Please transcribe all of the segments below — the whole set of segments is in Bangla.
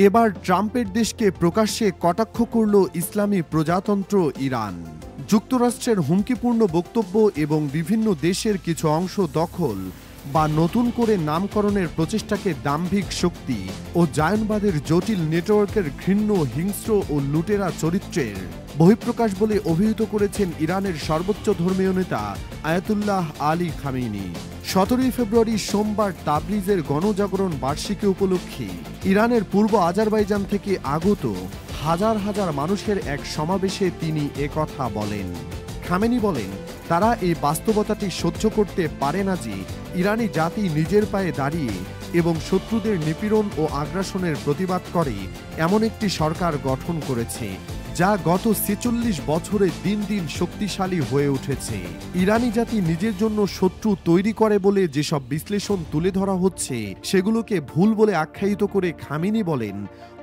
এবার ট্রাম্পের দেশকে প্রকাশ্যে কটাক্ষ করল ইসলামী প্রজাতন্ত্র ইরান। যুক্তরাষ্ট্রের হুমকিপূর্ণ বক্তব্য এবং বিভিন্ন দেশের কিছু অংশ দখল বা নতুন করে নামকরণের প্রচেষ্টাকে দাম্ভিক শক্তি ও জায়নবাদের জটিল নেটওয়ার্কের ঘৃণ্য হিংস্র ও লুটেরা চরিত্রের বহিঃপ্রকাশ বলে অভিহিত করেছেন ইরানের সর্বোচ্চ ধর্মীয় নেতা আয়াতুল্লাহ আলী খামেনি। 17 ফেব্রুয়ারি সোমবার তাবরিজের গণজাগরণ বার্ষিকী উপলক্ষে ইরানের পূর্ব আজারবাইজান থেকে আগত হাজার হাজার মানুষের এক সমাবেশে তিনি একথা বলেন। খামেনি বলেন, তারা এই বাস্তবতাটি সহ্য করতে পারে না যে ইরানি জাতি নিজের পায়ে দাঁড়িয়ে এবং শত্রুদের নিপীড়ন ও আগ্রাসনের প্রতিবাদ করে এমন একটি সরকার গঠন করেছে যা গত 46 বছরে দিন দিন শক্তিশালী হয়ে উঠেছে। ইরানি জাতি নিজের জন্য শত্রু তৈরি করে বলে যেসব বিশ্লেষণ তুলে ধরা হচ্ছে সেগুলোকে ভুল বলে আখ্যায়িত করে খামেনি বলেন,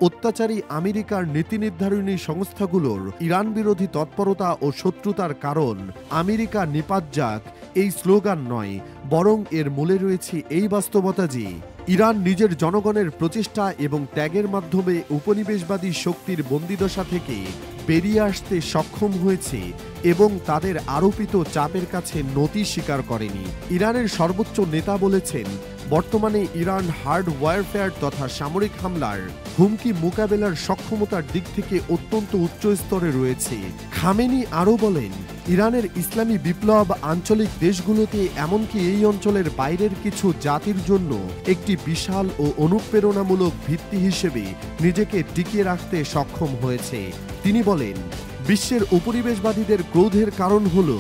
অত্যাচারী আমেরিকার নীতি নির্ধারণী সংস্থাগুলোর ইরান বিরোধী তৎপরতা ও শত্রুতার কারণ আমেরিকা নিপাত যাক এই স্লোগান নয়, বরং এর মূলে রয়েছে এই বাস্তবতা যে ইরান নিজের জনগণের প্রচেষ্টা এবং ত্যাগের মাধ্যমে উপনিবেশবাদী শক্তির বন্দিদশা থেকে বেরিয়ে আসতে সক্ষম হয়েছে এবং তাদের আরোপিত চাপের কাছে নতি স্বীকার করেনি। ইরানের সর্বোচ্চ নেতা বলেছেন, বর্তমানে ইরান হার্ড ওয়ারফেয়ার তথা সামরিক হামলার হুমকি মোকাবেলার সক্ষমতার দিক থেকে অত্যন্ত উচ্চ স্তরে রয়েছে। খামেনি আরও বলেন, ইরানের ইসলামী বিপ্লব আঞ্চলিক দেশগুলোতে এমনকি এই অঞ্চলের বাইরের কিছু জাতির জন্য একটি বিশাল ও অনুপ্রেরণামূলক ভিত্তি হিসেবে নিজেকে টিকিয়ে রাখতে সক্ষম হয়েছে। তিনি বলেন, বিশ্বের উপনিবেশবাদীদের ক্রোধের কারণ হল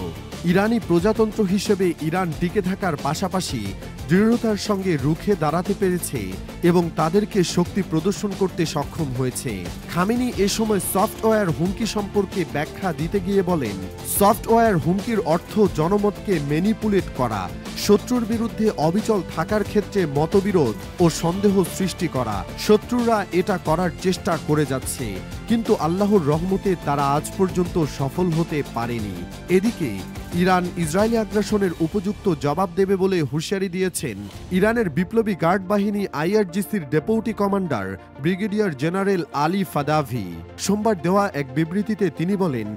ইরানি প্রজাতন্ত্র হিসেবে ইরান টিকে থাকার পাশাপাশি দৃঢ়তার সঙ্গে রুখে দাঁড়াতে পেরেছে এবং তাদেরকে শক্তি প্রদর্শন করতে সক্ষম হয়েছে। খামেনি এ সময় সফটওয়্যার হুমকি সম্পর্কে ব্যাখ্যা দিতে গিয়ে বলেন, সফটওয়্যার হুমকির অর্থ জনমতকে ম্যানিপুলেট করা, শত্রুর বিরুদ্ধে অবিচল থাকার ক্ষেত্রে মতবিরোধ ও সন্দেহ সৃষ্টি করা। শত্রুরা এটা করার চেষ্টা করে যাচ্ছে, কিন্তু আল্লাহর রহমতে তারা আজ পর্যন্ত সফল হতে পারেনি। এদিকে ইরান ইসরায়েলি আগ্রাসনের উপযুক্ত জবাব দেবে বলে হুঁশিয়ারি দিয়েছেন ইরানের বিপ্লবী গার্ড বাহিনী আইআরজিসির deputy commander brigadier general Ali Fadavi. সোমবার দেওয়া এক বিবৃতিতে তিনি বলেন,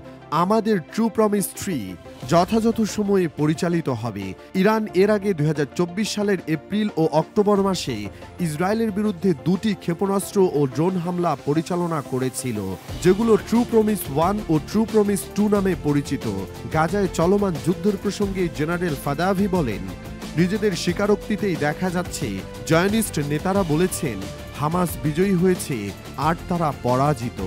আমাদের ট্রু প্রমিস 3 যথাযথ সময়ে পরিচালিত হবে। ইরান এর আগে 2024 সালের এপ্রিল ও অক্টোবর মাসে ইসরায়েলের বিরুদ্ধে 2টি ক্ষেপণাস্ত্র ও ড্রোন হামলা পরিচালনা করেছিল, যেগুলো ট্রু প্রমিস 1 ও ট্রু প্রমিস 2 নামে পরিচিত। গাজায় চলমান যুদ্ধের প্রসঙ্গে জেনারেল ফাদাভি বলেন, নিজেদের স্বীকারোক্তিতেই দেখা যাচ্ছে জয়নিস্ট নেতারা বলেছেন হামাস বিজয়ী হয়েছে আর তারা পরাজিত।